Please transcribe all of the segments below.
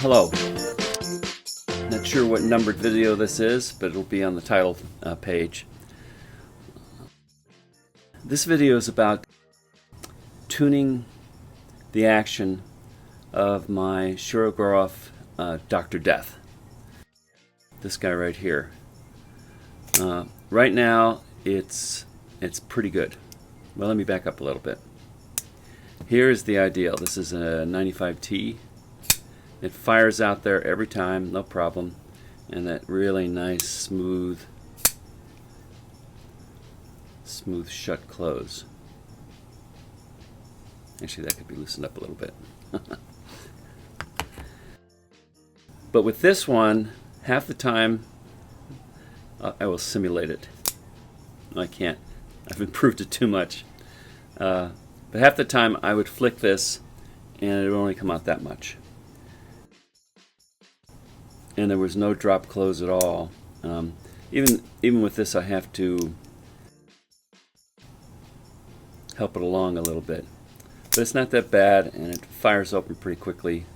Hello. Not sure what numbered video this is, but it'll be on the title page. This video is about tuning the action of my Shirogorov Dr. Death. This guy right here. Right now it's pretty good. Well, let me back up a little bit. Here's the ideal. This is a 95T. It fires out there every time, no problem. And that really nice, smooth shut close. Actually, that could be loosened up a little bit. But with this one, half the time, I will simulate it. I can't. I've improved it too much. But half the time, I would flick this, and it would only come out that much. And there was no drop close at all. Even with this, I have to help it along a little bit. But it's not that bad, and it fires open pretty quickly.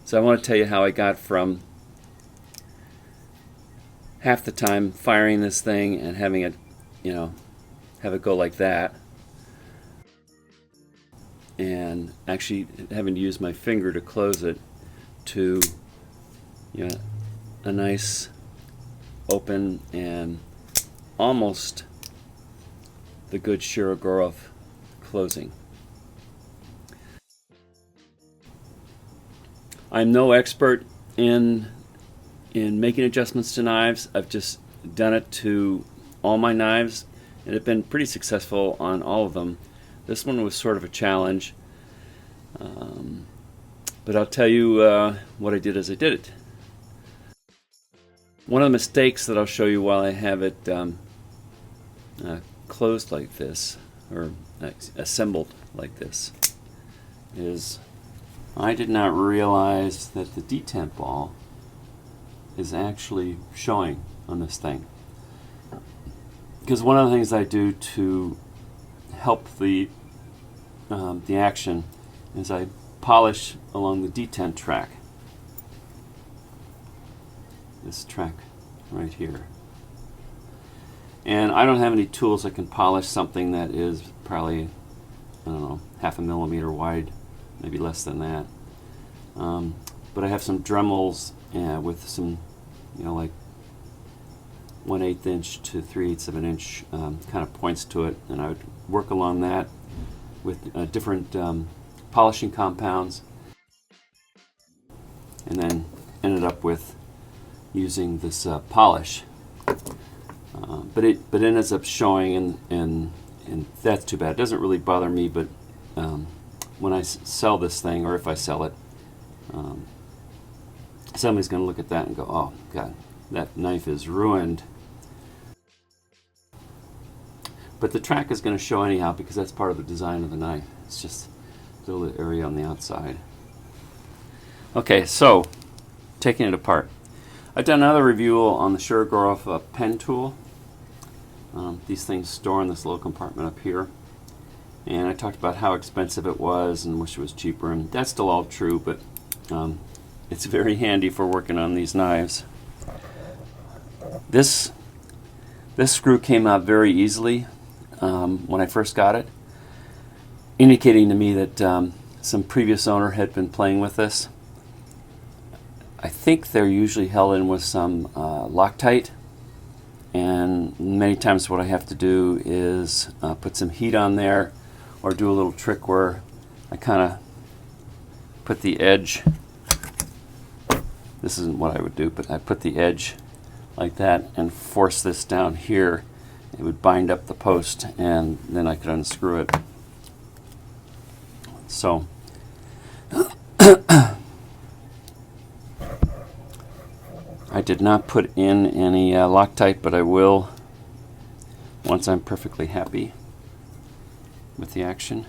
So I want to tell you how I got from half the time firing this thing and having it, have it go like that, and actually having to use my finger to close it, to a nice open and almost the good Shirogorov closing. I'm no expert in making adjustments to knives. I've just done it to all my knives, and have been pretty successful on all of them. This one was sort of a challenge, but I'll tell you what I did as I did it. One of the mistakes that I'll show you while I have it closed like this, or assembled like this, is I did not realize that the detent ball is actually showing on this thing. Because one of the things I do to help the action is I polish along the detent track. This track right here. And I don't have any tools that can polish something that is probably, I don't know, 1/2 millimeter wide, maybe less than that. But I have some Dremels with some, like 1/8 inch to 3/8 of an inch kind of points to it, and I would work along that with different polishing compounds, and then ended up with using this polish. But it ends up showing, and that's too bad. It doesn't really bother me, but when I sell this thing, or if I sell it, somebody's going to look at that and go, "Oh God, that knife is ruined." But the track is going to show anyhow, because that's part of the design of the knife. It's just a little area on the outside. Okay, so taking it apart. I've done another review on the Shirogorov pen tool. These things store in this little compartment up here. And I talked about how expensive it was and wish it was cheaper, and that's still all true, but it's very handy for working on these knives. This screw came out very easily when I first got it, indicating to me that some previous owner had been playing with this. I think they're usually held in with some Loctite, and many times what I have to do is put some heat on there, or do a little trick where I kind of put the edge, this isn't what I would do, but I put the edge like that and force this down here. It would bind up the post, and then I could unscrew it. So I did not put in any Loctite, but I will once I'm perfectly happy with the action.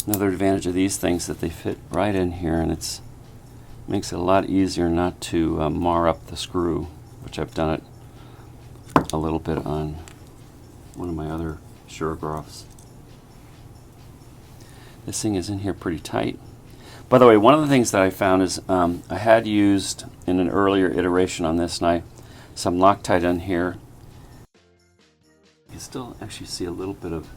Another advantage of these things is that they fit right in here, and it makes it a lot easier not to mar up the screw, which I've done it a little bit on one of my other Shirogorovs. This thing is in here pretty tight. By the way, one of the things that I found is I had used in an earlier iteration on this knife some Loctite on here. You still actually see a little bit of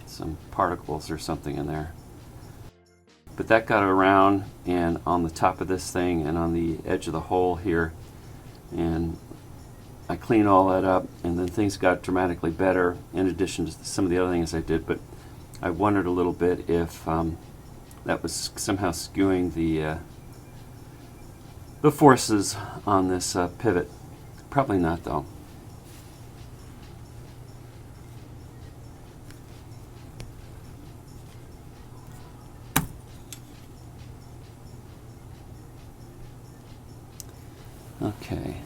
some particles or something in there. But that got around and on the top of this thing and on the edge of the hole here, and I cleaned all that up, and then things got dramatically better in addition to some of the other things I did. But I wondered a little bit if that was somehow skewing the forces on this pivot. Probably not, though. Okay.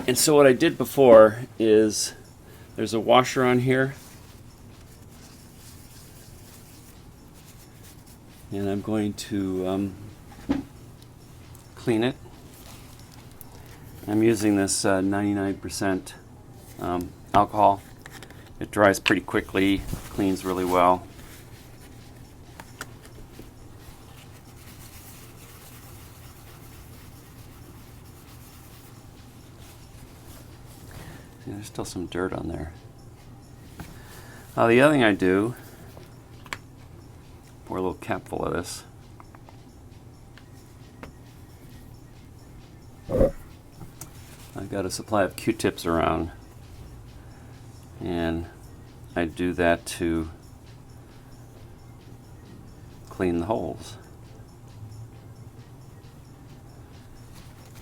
And so what I did before is there's a washer on here, and I'm going to clean it. I'm using this 99% alcohol. It dries pretty quickly, cleans really well. See, there's still some dirt on there. The other thing I do, pour a little cap full of this. I've got a supply of Q-tips around, and I do that to clean the holes.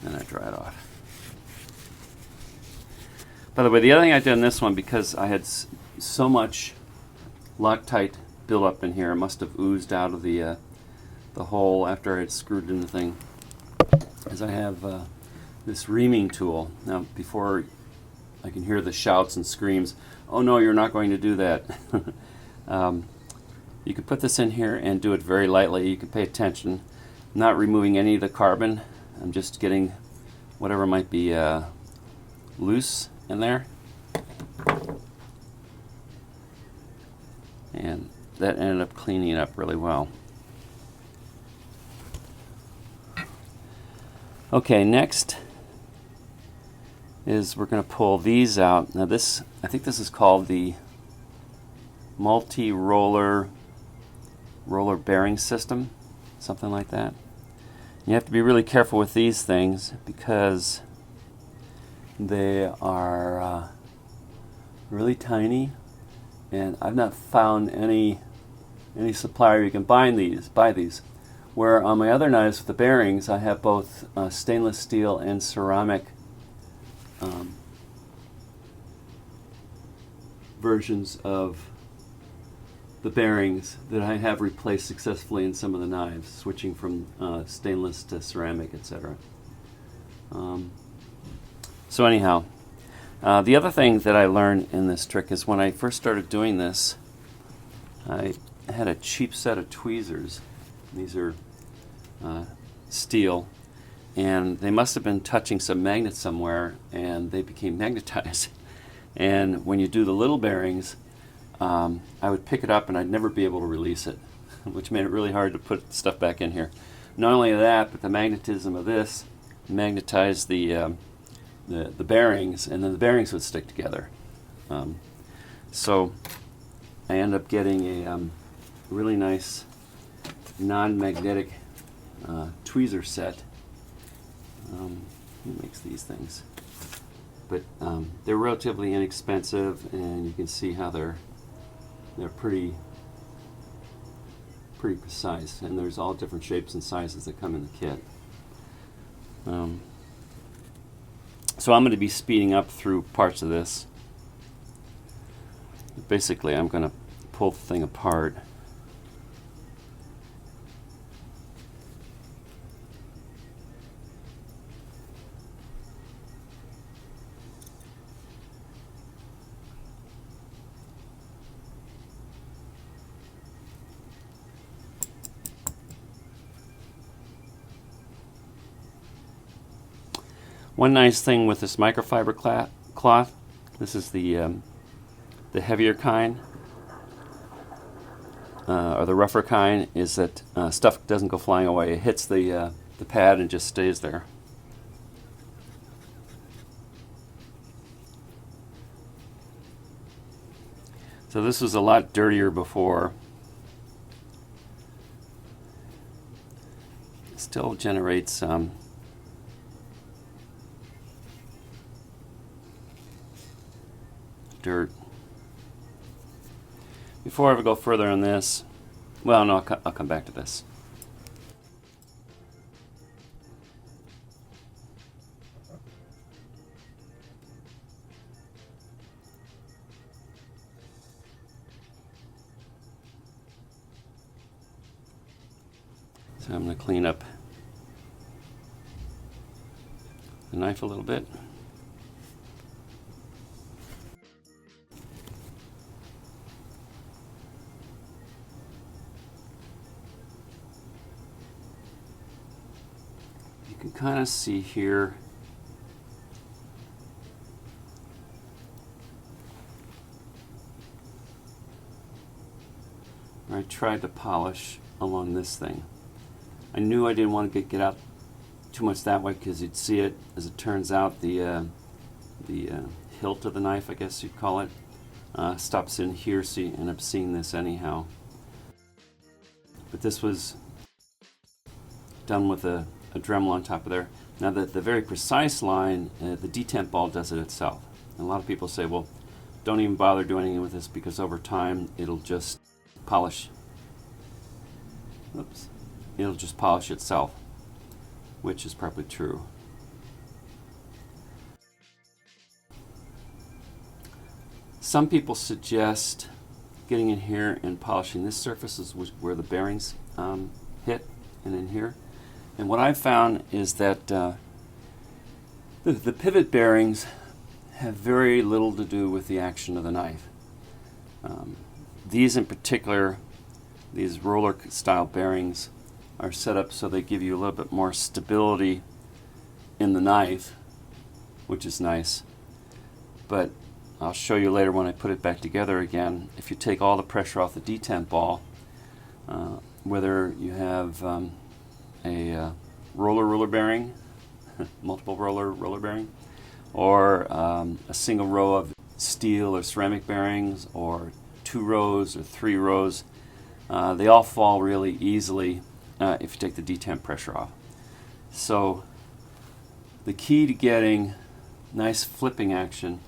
And I dry it off. By the way, the other thing I did in this one, because I had so much Loctite built up in here, it must have oozed out of the hole after I had screwed in the thing, is I have this reaming tool. Now, before I can hear the shouts and screams, oh no, you're not going to do that. You can put this in here and do it very lightly. You can pay attention. I'm not removing any of the carbon. I'm just getting whatever might be loose in there. And that ended up cleaning it up really well. Okay, next is we're going to pull these out. Now this, I think this is called the multi-roller bearing system, something like that. You have to be really careful with these things because they are really tiny, and I've not found any supplier you can buy these. Where on my other knives with the bearings, I have both stainless steel and ceramic versions of the bearings that I have replaced successfully in some of the knives, switching from stainless to ceramic, etc. So anyhow, the other thing that I learned in this trick is when I first started doing this, I had a cheap set of tweezers. These are steel, and they must have been touching some magnet somewhere, and they became magnetized. And when you do the little bearings, I would pick it up and I'd never be able to release it, which made it really hard to put stuff back in here. Not only that, but the magnetism of this magnetized the bearings, and then the bearings would stick together. So I ended up getting a really nice non-magnetic tweezer set. Who makes these things? But they're relatively inexpensive, and you can see how they're pretty precise, and there's all different shapes and sizes that come in the kit. So I'm going to be speeding up through parts of this. Basically, I'm going to pull the thing apart. One nice thing with this microfiber cloth, this is the heavier kind. or the rougher kind, is that stuff doesn't go flying away. It hits the pad and just stays there. So this was a lot dirtier before. It still generates some. Dirt. Before I ever go further on this, well, no, I'll come back to this. So I'm going to clean up the knife a little bit. You can kind of see here where I tried to polish along this thing. I knew I didn't want to get out too much that way because you'd see it. As it turns out, the hilt of the knife, I guess you'd call it, stops in here, so you end up seeing this anyhow. But this was done with a Dremel on top of there. Now the very precise line, the detent ball does it itself. And a lot of people say, well, don't even bother doing anything with this because over time it'll just polish. Oops. It'll just polish itself, which is probably true. Some people suggest getting in here and polishing this surface is where the bearings hit, and in here. And what I've found is that the pivot bearings have very little to do with the action of the knife. These in particular, these roller style bearings, are set up so they give you a little bit more stability in the knife, which is nice. But I'll show you later when I put it back together again. If you take all the pressure off the detent ball, whether you have a roller bearing, multiple roller bearing, or a single row of steel or ceramic bearings, or 2 rows or 3 rows, they all fall really easily if you take the detent pressure off. So the key to getting nice flipping action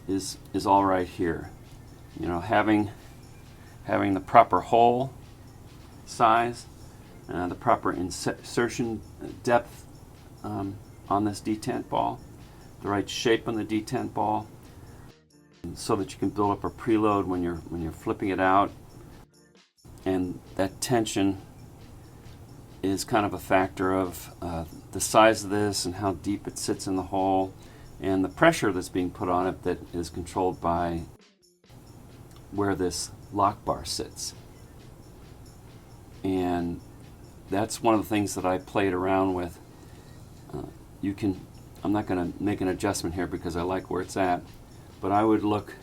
is all right here. You know, having the proper hole size, the proper insertion depth on this detent ball, the right shape on the detent ball, so that you can build up a preload when you're flipping it out. And that tension is kind of a factor of the size of this and how deep it sits in the hole, and the pressure that's being put on it that is controlled by where this lock bar sits. And that's one of the things that I played around with. I'm not going to make an adjustment here because I like where it's at, but I would look,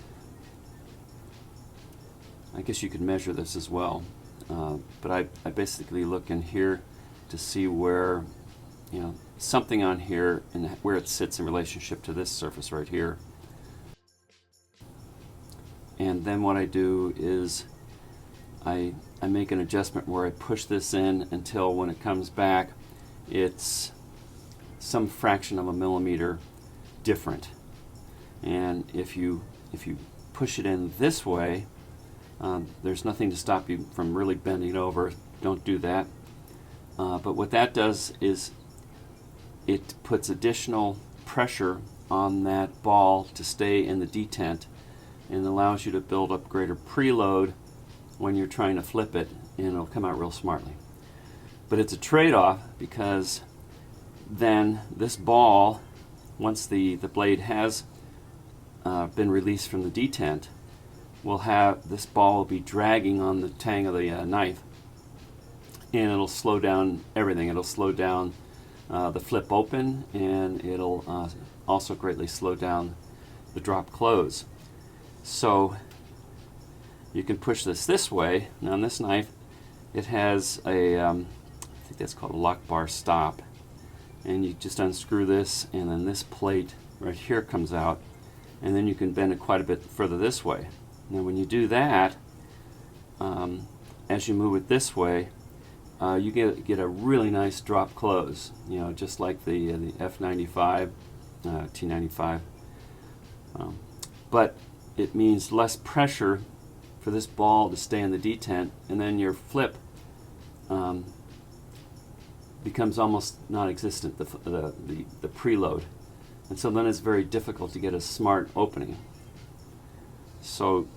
I guess you could measure this as well, but I basically look in here to see where, you know, something on here and where it sits in relationship to this surface right here. And then what I do is I make an adjustment where I push this in until when it comes back it's some fraction of a millimeter different. And if you push it in this way, there's nothing to stop you from really bending over. Don't do that. But what that does is it puts additional pressure on that ball to stay in the detent and allows you to build up greater preload when you're trying to flip it, and it'll come out real smartly. But it's a trade-off, because then this ball, once the blade has been released from the detent, this ball will be dragging on the tang of the knife, and it'll slow down everything. It'll slow down the flip open, and it'll also greatly slow down the drop close. So you can push this way. Now on this knife, it has a, I think that's called a lock bar stop. And you just unscrew this, and then this plate right here comes out, and then you can bend it quite a bit further this way. Now when you do that, as you move it this way, you get a really nice drop close, you know, just like the F95, T95. But it means less pressure for this ball to stay in the detent, and then your flip becomes almost non-existent, the preload. And so then it's very difficult to get a smart opening. So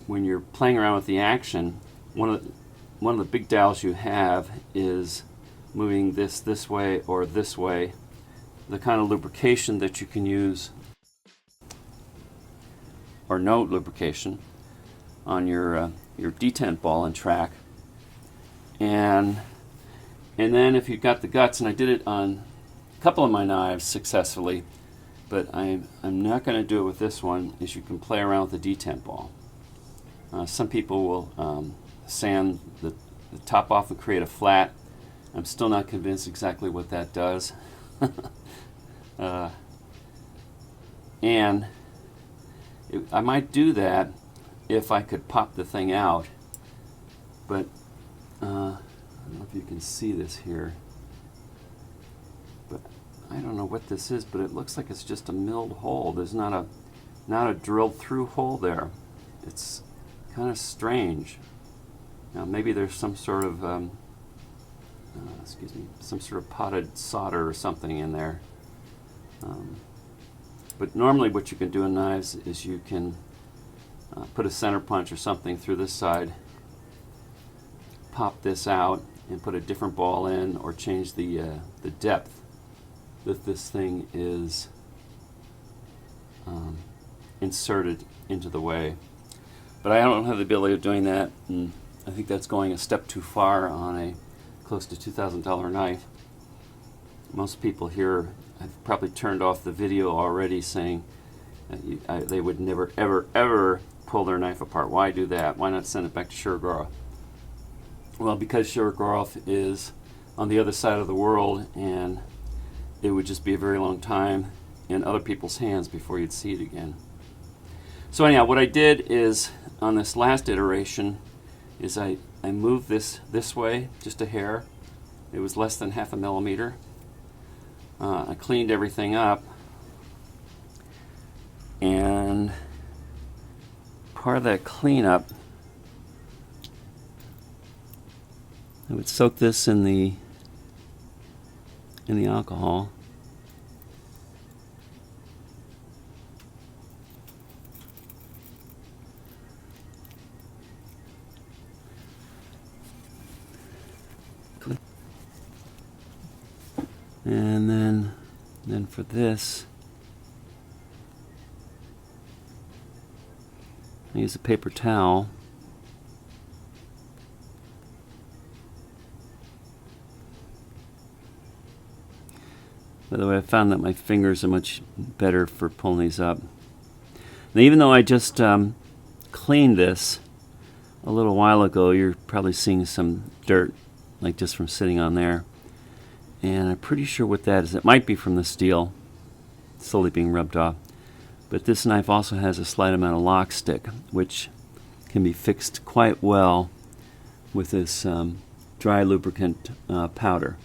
when you're playing around with the action, one of the big dials you have is moving this way or this way. The kind of lubrication that you can use, or no lubrication, on your detent ball and track. And then if you've got the guts, and I did it on a couple of my knives successfully, but I'm not going to do it with this one, is you can play around with the detent ball. Some people will sand the top off and create a flat. I'm still not convinced exactly what that does. I might do that if I could pop the thing out, but I don't know if you can see this here, but I don't know what this is, but it looks like it's just a milled hole. There's not a drilled through hole there. It's kind of strange. Now maybe there's some sort of some sort of potted solder or something in there. But normally what you can do in knives is you can put a center punch or something through this side, pop this out, and put a different ball in, or change the depth that this thing is inserted into the way. But I don't have the ability of doing that, and I think that's going a step too far on a close to $2,000 knife. Most people here have probably turned off the video already, saying they would never ever pull their knife apart. Why do that? Why not send it back to Shirogorov? Well, because Shirogorov is on the other side of the world, and it would just be a very long time in other people's hands before you'd see it again. So anyhow, what I did is, on this last iteration, is I moved this way just a hair. It was less than half a millimeter. I cleaned everything up, and part of that cleanup, I would soak this in the alcohol. And then for this, I use a paper towel. By the way, I found that my fingers are much better for pulling these up. Now, even though I just cleaned this a little while ago, you're probably seeing some dirt, like just from sitting on there. And I'm pretty sure what that is. It might be from the steel slowly being rubbed off. But this knife also has a slight amount of lock stick, which can be fixed quite well with this dry lubricant powder.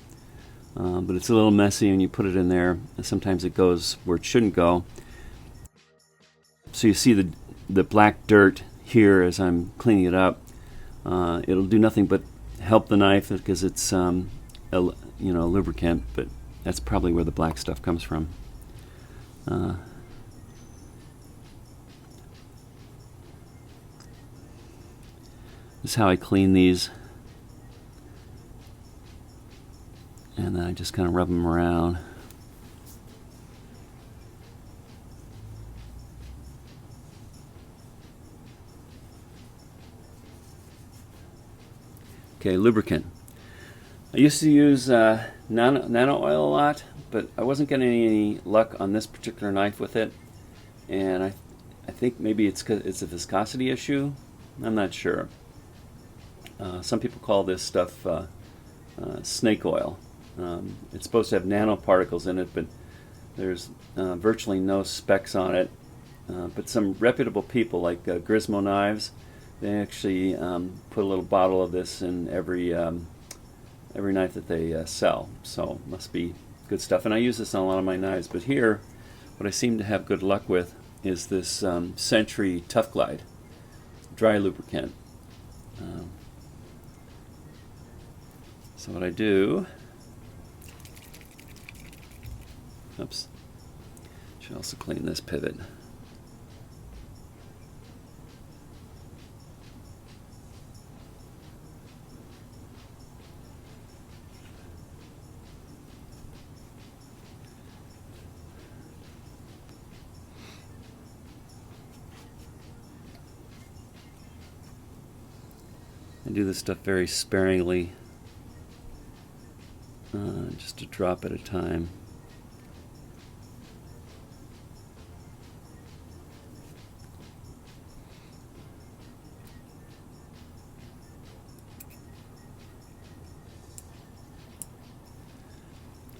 But it's a little messy, and you put it in there, and sometimes it goes where it shouldn't go. So you see the black dirt here as I'm cleaning it up. It'll do nothing but help the knife because it's lubricant, but that's probably where the black stuff comes from. This is how I clean these, and then I just kind of rub them around. Okay, lubricant. I used to use nano oil a lot, but I wasn't getting any luck on this particular knife with it, and I think maybe it's 'cause it's a viscosity issue. I'm not sure. Some people call this stuff snake oil. It's supposed to have nanoparticles in it, but there's virtually no specs on it. But some reputable people like Grismo Knives, they actually put a little bottle of this in every knife that they sell. So it must be good stuff. And I use this on a lot of my knives. But here, what I seem to have good luck with is this Century Tough Glide dry lubricant. So what I do, oops, should also clean this pivot. I do this stuff very sparingly, just a drop at a time.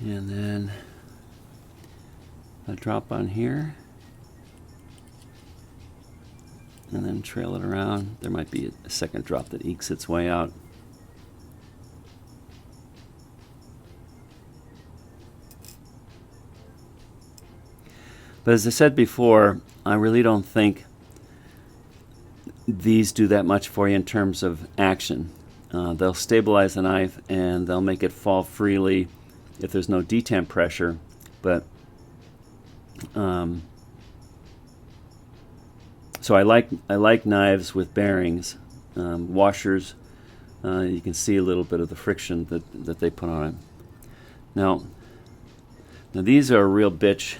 And then a drop on here, and then trail it around. There might be a second drop that ekes its way out. But as I said before, I really don't think these do that much for you in terms of action. They'll stabilize the knife and they'll make it fall freely if there's no detent pressure. But so I like knives with bearings, washers. You can see a little bit of the friction that they put on it. Now these are a real bitch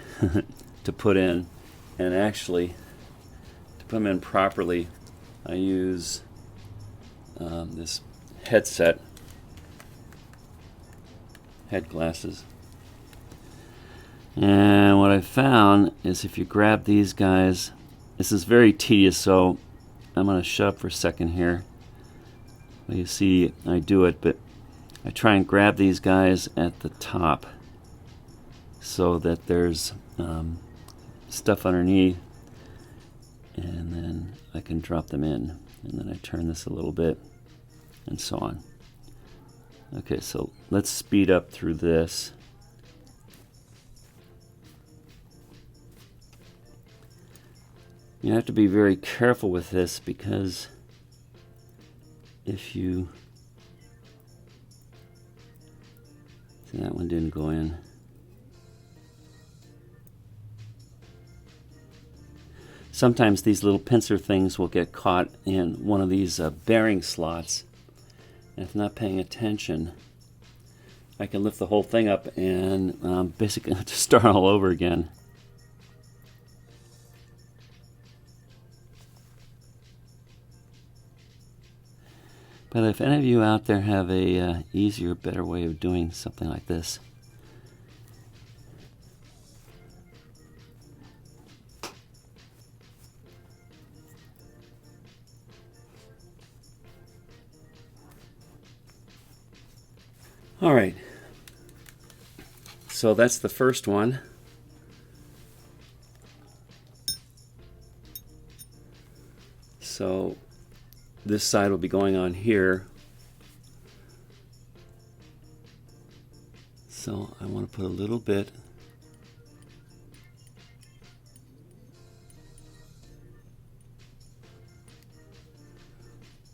to put in, and actually to put them in properly, I use this head glasses. And what I found is if you grab these guys, this is very tedious, so I'm going to shut up for a second here. Well, you see I do it, but I try and grab these guys at the top so that there's stuff underneath, and then I can drop them in, and then I turn this a little bit and so on. Okay, so let's speed up through this. You have to be very careful with this, because if you see, that one didn't go in. Sometimes these little pincer things will get caught in one of these bearing slots, and if not paying attention, I can lift the whole thing up and basically have to start all over again. But if any of you out there have a easier, better way of doing something like this, all right, so that's the first one. So this side will be going on here. So I want to put a little bit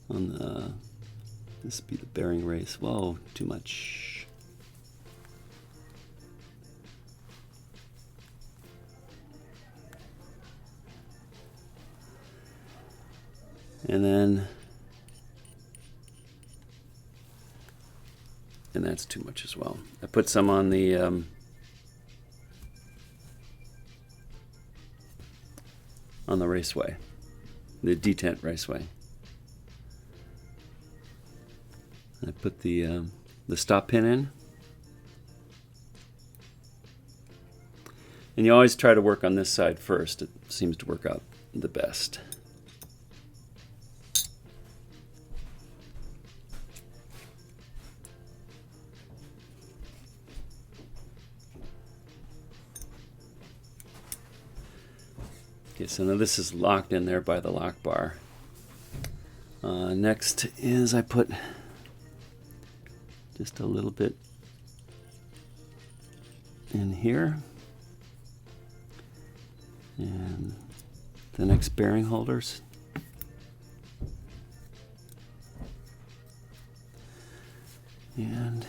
on the, this would be the bearing race. Whoa, too much. And then, and that's too much as well. I put some on the raceway, the detent raceway. I put the stop pin in, and you always try to work on this side first. It seems to work out the best. Okay, so now this is locked in there by the lock bar. Next is I put just a little bit in here, and the next bearing holders. And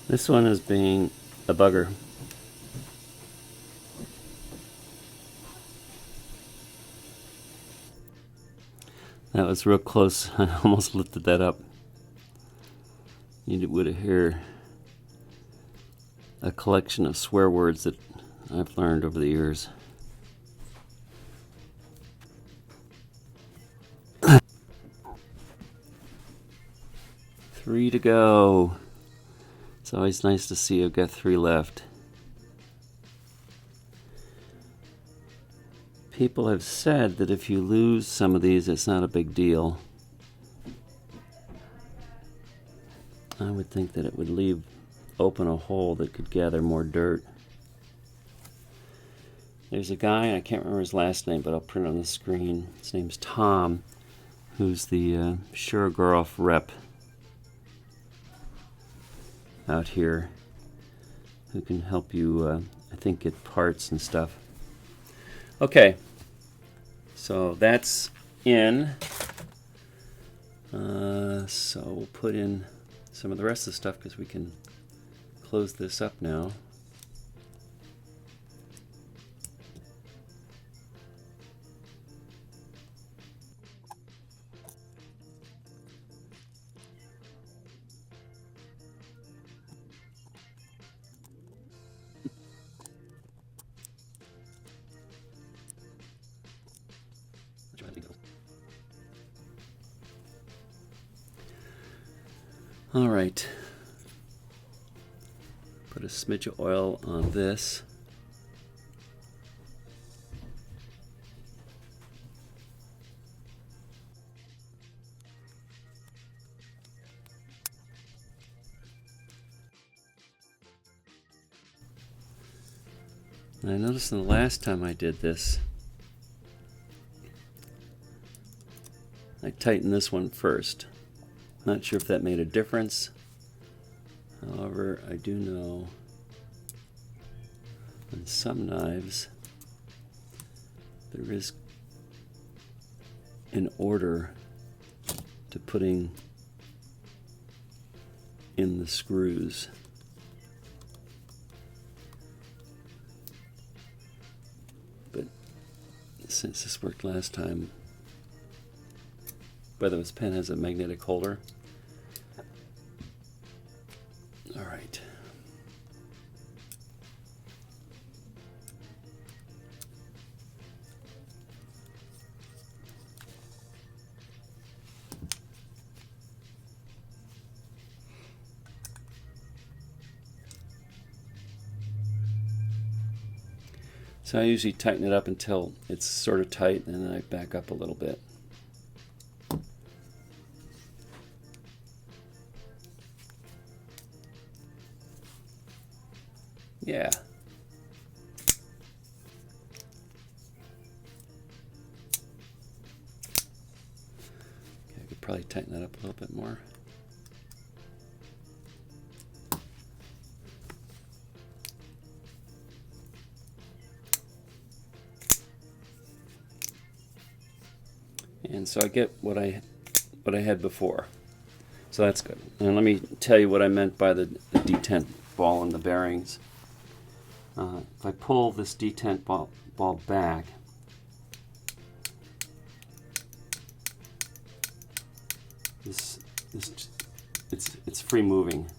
this one is being a bugger. That was real close. I almost lifted that up. You would hear a collection of swear words that I've learned over the years. Three to go. It's always nice to see I've got 3 left. People have said that if you lose some of these, it's not a big deal. I would think that it would leave open a hole that could gather more dirt. There's a guy, I can't remember his last name, but I'll print it on the screen. His name's Tom, who's the Shirogorov rep out here, who can help you, I think, get parts and stuff. Okay, so that's in. So we'll put in some of the rest of the stuff because we can close this up now. All right, put a smidge of oil on this. And I noticed the last time I did this, I tightened this one first. Not sure if that made a difference. However, I do know on some knives there is an order to putting in the screws. But since this worked last time, whether this pen has a magnetic holder. All right. So I usually tighten it up until it's sort of tight, and then I back up a little bit. Yeah. Okay, I could probably tighten that up a little bit more. And so I get what I had before. So that's good. And let me tell you what I meant by the detent ball and the bearings. If I pull this detent ball back, it's free moving.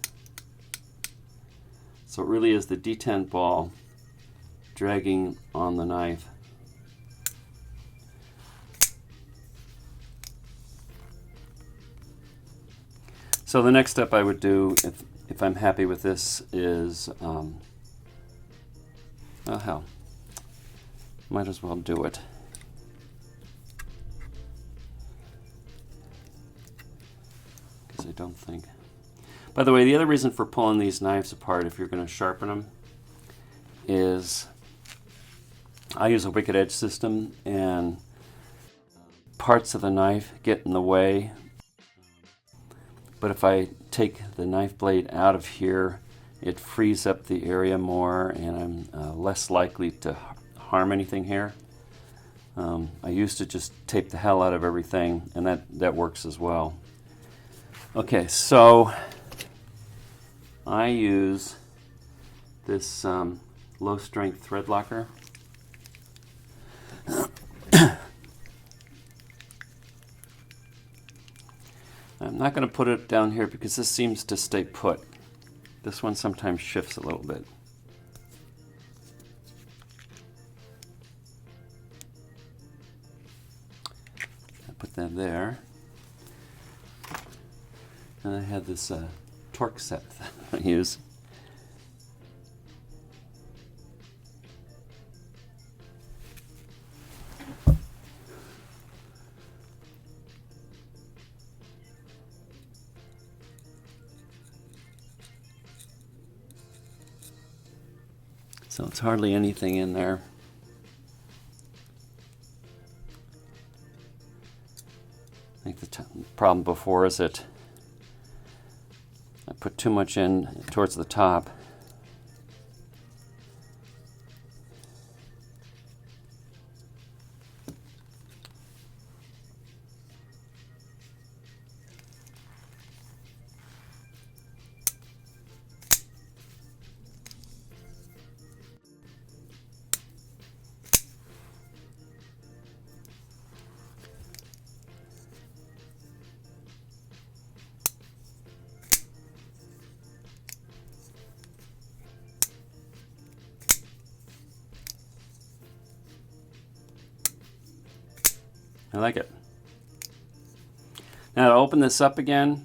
So it really is the detent ball dragging on the knife. So the next step I would do, if I'm happy with this, is oh hell, might as well do it. don't think. By the way, the other reason for pulling these knives apart if you're going to sharpen them is I use a wicked edge system, and parts of the knife get in the way. But if I take the knife blade out of here, it frees up the area more, and I'm less likely to harm anything here. I used to just tape the hell out of everything, and that works as well. Okay, so I use this low strength thread locker. I'm not going to put it down here because this seems to stay put. This one sometimes shifts a little bit. I put that there. And I have this torque set that I use. So it's hardly anything in there. I think the problem before is that I put too much in towards the top. I like it. Now to open this up again,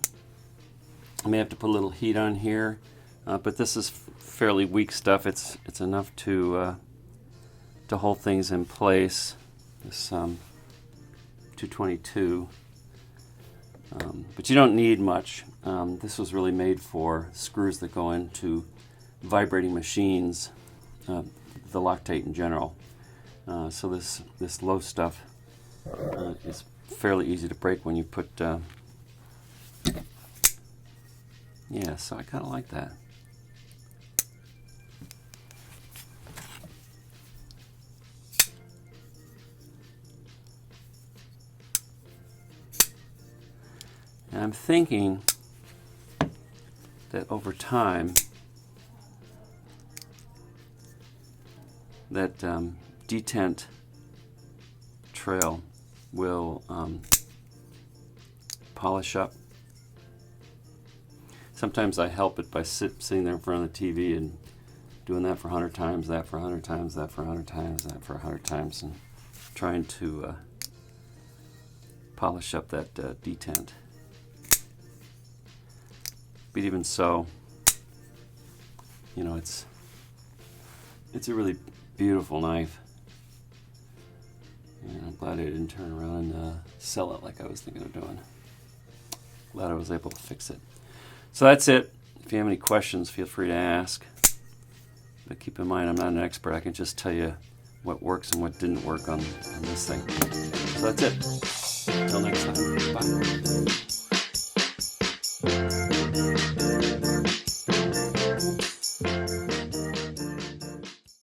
I may have to put a little heat on here, but this is fairly weak stuff. It's enough to hold things in place. This 222, but you don't need much. This was really made for screws that go into vibrating machines, the Loctite in general. So this low stuff is fairly easy to break when you put, yeah, so I kind of like that. And I'm thinking that over time, that detent trail will polish up. Sometimes I help it by sitting there in front of the TV and doing that for 100 times, that for 100 times, that for 100 times, that for 100 times, and trying to polish up that detent. But even so, you know, it's a really beautiful knife. And I'm glad I didn't turn around and sell it like I was thinking of doing. Glad I was able to fix it. So that's it. If you have any questions, feel free to ask. But keep in mind, I'm not an expert. I can just tell you what works and what didn't work on this thing. So that's it. Until next time. Bye.